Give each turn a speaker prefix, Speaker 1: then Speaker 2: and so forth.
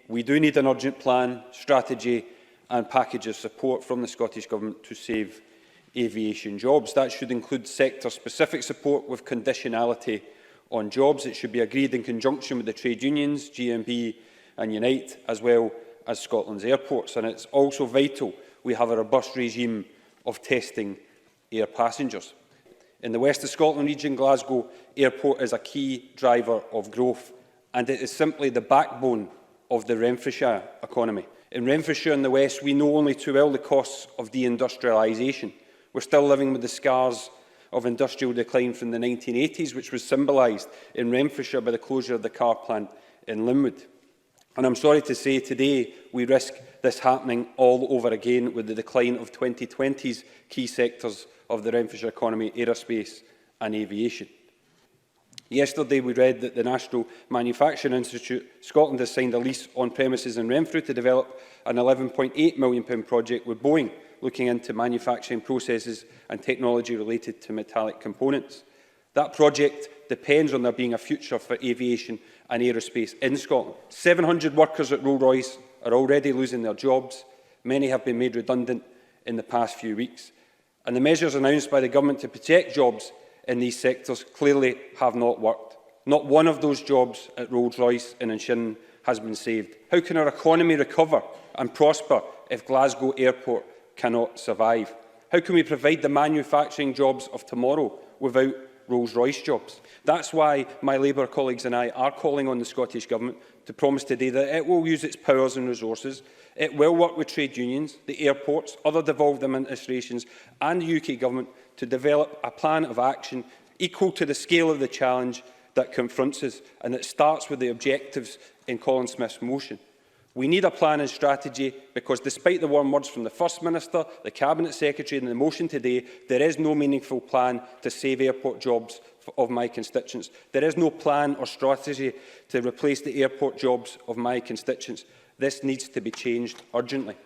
Speaker 1: We do need an urgent plan, strategy and package of support from the Scottish Government to save aviation jobs. That should include sector-specific support with conditionality on jobs. It should be agreed in conjunction with the trade unions, GMB and Unite, as well as Scotland's airports. And it's also vital we have a robust regime of testing air passengers. In the West of Scotland region, Glasgow Airport is a key driver of growth, and it is simply the backbone of the Renfrewshire economy. In Renfrewshire in the West, we know only too well the costs of deindustrialisation. We're still living with the scars of industrial decline from the 1980s, which was symbolised in Renfrewshire by the closure of the car plant in Linwood. And I'm sorry to say today we risk this happening all over again with the decline of 2020's key sectors of the Renfrewshire economy, aerospace and aviation. Yesterday we read that the National Manufacturing Institute Scotland has signed a lease on premises in Renfrew to develop an £11.8 million project with Boeing, looking into manufacturing processes and technology related to metallic components. That project depends on there being a future for aviation and aerospace in Scotland. 700 workers at Rolls-Royce are already losing their jobs. Many have been made redundant in the past few weeks. And the measures announced by the Government to protect jobs in these sectors clearly have not worked. Not one of those jobs at Rolls-Royce and in Shinnon has been saved. How can our economy recover and prosper if Glasgow Airport cannot survive? How can we provide the manufacturing jobs of tomorrow without Rolls-Royce jobs? That's why my Labour colleagues and I are calling on the Scottish Government to promise today that it will use its powers and resources. It will work with trade unions, the airports, other devolved administrations and the UK Government to develop a plan of action equal to the scale of the challenge that confronts us, and that starts with the objectives in Colin Smith's motion. We need a plan and strategy because, despite the warm words from the First Minister, the Cabinet Secretary and the motion today, there is no meaningful plan to save airport jobs of my constituents. There is no plan or strategy to replace the airport jobs of my constituents. This needs to be changed urgently.